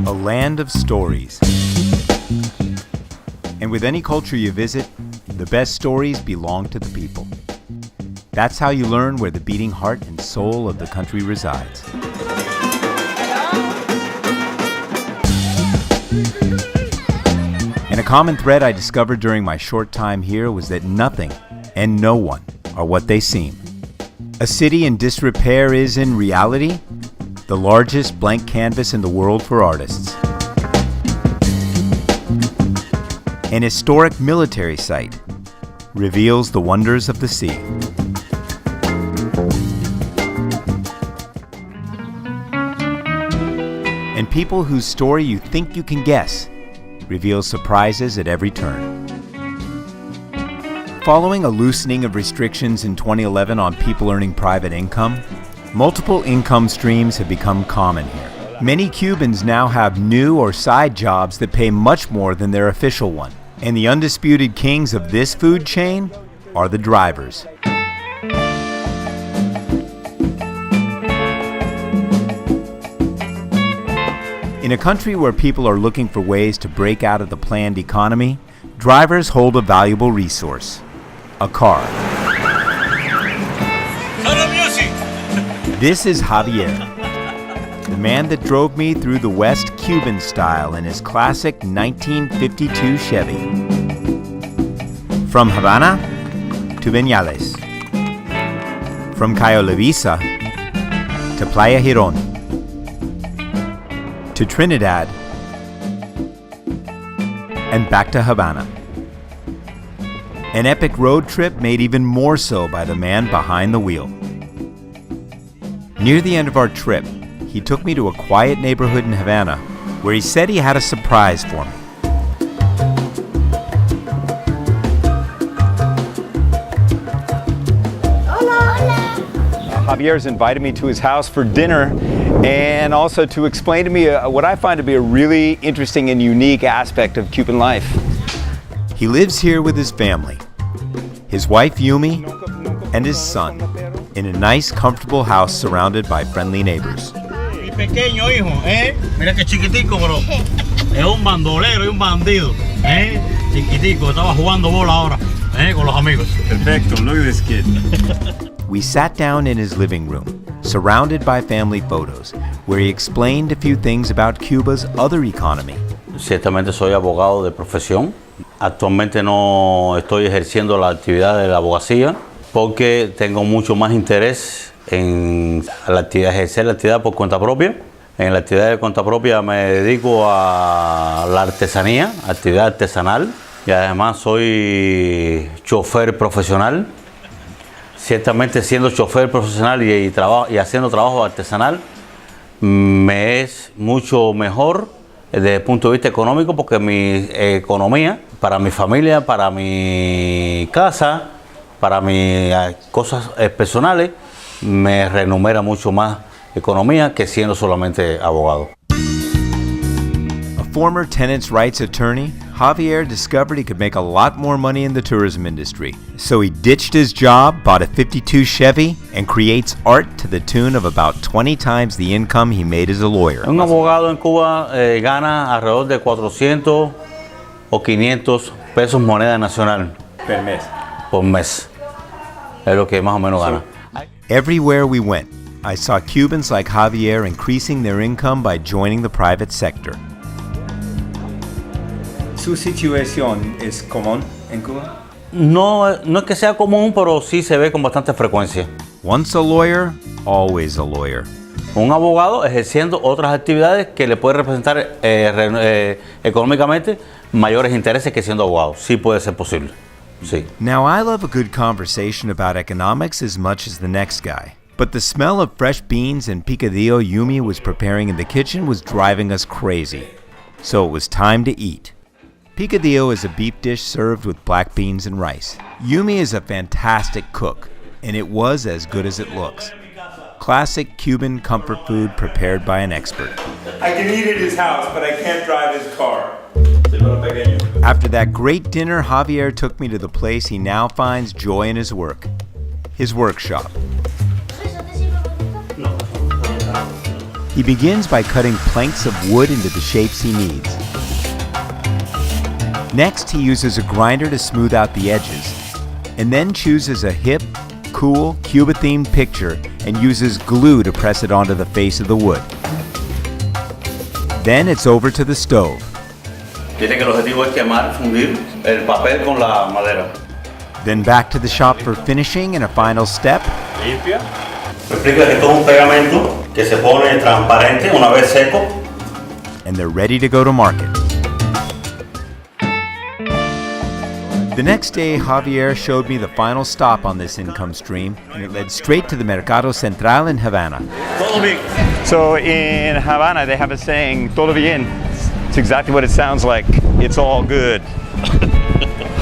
A land of stories. And with any culture you visit, the best stories belong to the people. That's how you learn where the beating heart and soul of the country resides. And a common thread I discovered during my short time here was that nothing and no one are what they seem. A city in disrepair is, in reality, the largest blank canvas in the world for artists. An historic military site reveals the wonders of the sea. And people whose story you think you can guess reveal surprises at every turn. Following a loosening of restrictions in 2011 on people earning private income, multiple income streams have become common here. Many Cubans now have new or side jobs that pay much more than their official one. And the undisputed kings of this food chain are the drivers. In a country where people are looking for ways to break out of the planned economy, drivers hold a valuable resource: a car. This is Javier, the man that drove me through the West Cuban style in his classic 1952 Chevy. From Havana to Viñales. From Cayo Levisa to Playa Girón. To Trinidad and back to Havana. An epic road trip made even more so by the man behind the wheel. Near the end of our trip, he took me to a quiet neighborhood in Havana where he said he had a surprise for me. Javier's invited me to his house for dinner and also to explain to me what I find to be a really interesting and unique aspect of Cuban life. He lives here with his family, his wife Yumi, and his son, in a nice, comfortable house surrounded by friendly neighbors. Mi pequeño hijo, mira que chiquitico, bro. Es un bandolero y un bandido, chiquitico, estaba jugando bola ahora, con los amigos. Perfecto, look at this kid. We sat down in his living room, surrounded by family photos, where he explained a few things about Cuba's other economy. Ciertamente soy abogado de profesión. Actualmente no estoy ejerciendo la actividad de la abogacía porque tengo mucho más interés en la actividad, ejercer la actividad por cuenta propia. En la actividad de cuenta propia me dedico a la artesanía, actividad artesanal, y además soy chofer profesional. Ciertamente siendo chofer profesional y haciendo trabajo artesanal me es mucho mejor desde el punto de vista económico porque mi economía, para mi familia, para mi casa, para mis cosas personales, me renumera mucho más economía que siendo solamente abogado. A former tenants' rights attorney, Javier discovered he could make a lot more money in the tourism industry. So he ditched his job, bought a 52 Chevy, and creates art to the tune of about 20 times the income he made as a lawyer. Un abogado en Cuba gana alrededor de 400 o 500 pesos moneda nacional. Per mes. Por mes. Es lo que más o menos gana. Everywhere we went, I saw Cubans like Javier increasing their income by joining the private sector. ¿Su situación es común en Cuba? No es que sea común, pero sí se ve con bastante frecuencia. Once a lawyer, always a lawyer. Un abogado ejerciendo otras actividades que le puede representar económicamente mayores intereses que siendo abogado. Sí puede ser posible. Sí. Now, I love a good conversation about economics as much as the next guy. But the smell of fresh beans and picadillo Yumi was preparing in the kitchen was driving us crazy. So it was time to eat. Picadillo is a beef dish served with black beans and rice. Yumi is a fantastic cook, and it was as good as it looks. Classic Cuban comfort food prepared by an expert. I can eat at his house, but I can't drive his car. After that great dinner, Javier took me to the place he now finds joy in his work, his workshop. He begins by cutting planks of wood into the shapes he needs. Next, he uses a grinder to smooth out the edges, and then chooses a hip, cool, Cuba-themed picture and uses glue to press it onto the face of the wood. Then it's over to the stove. Tiene que el objetivo es quemar, fundir el papel con la madera. Then back to the shop for finishing and a final step. Limpia. Me explica que esto es un pegamento que se pone transparente una vez seco. And they're ready to go to market. The next day, Javier showed me the final stop on this income stream, and it led straight to the Mercado Central in Havana. Todo bien. So in Havana, they have a saying, todo bien. It's exactly what it sounds like. It's all good.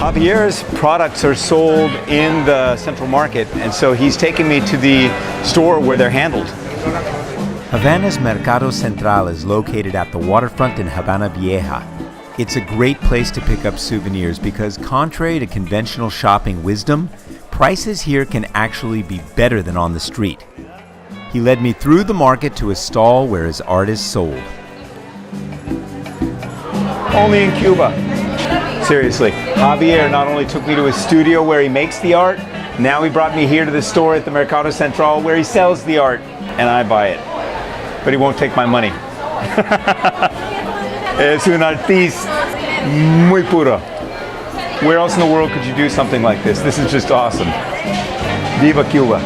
Javier's products are sold in the central market, and so he's taking me to the store where they're handled. Havana's Mercado Central is located at the waterfront in Havana Vieja. It's a great place to pick up souvenirs because, contrary to conventional shopping wisdom, prices here can actually be better than on the street. He led me through the market to a stall where his art is sold. Only in Cuba. Seriously, Javier not only took me to his studio where he makes the art, now he brought me here to the store at the Mercado Central where he sells the art, and I buy it. But he won't take my money. Es un artista muy puro. Where else in the world could you do something like this? This is just awesome. Viva Cuba.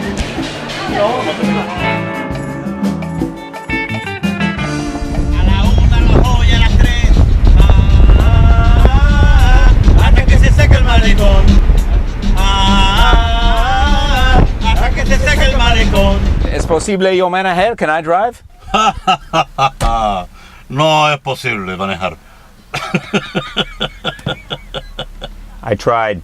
¿Es posible yo manejar? Can I drive? No es posible manejar. I tried.